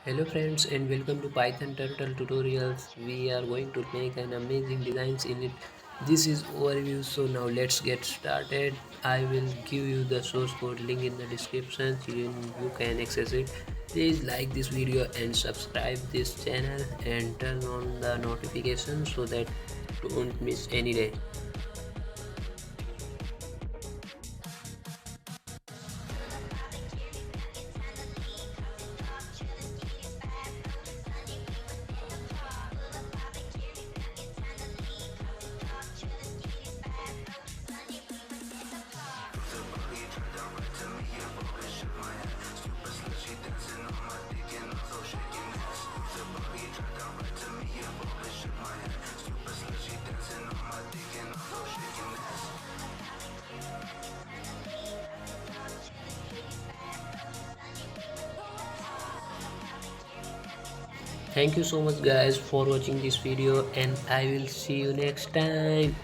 Hello friends and welcome to Python Turtle Tutorials. We are going to make an amazing designs in it. This is overview, so now let's get started. I will give you the source code link in the description. You can access it. Please like this video and subscribe this channel and turn on the notifications so that don't miss any day. Thank you so much guys for watching this video and I will see you next time.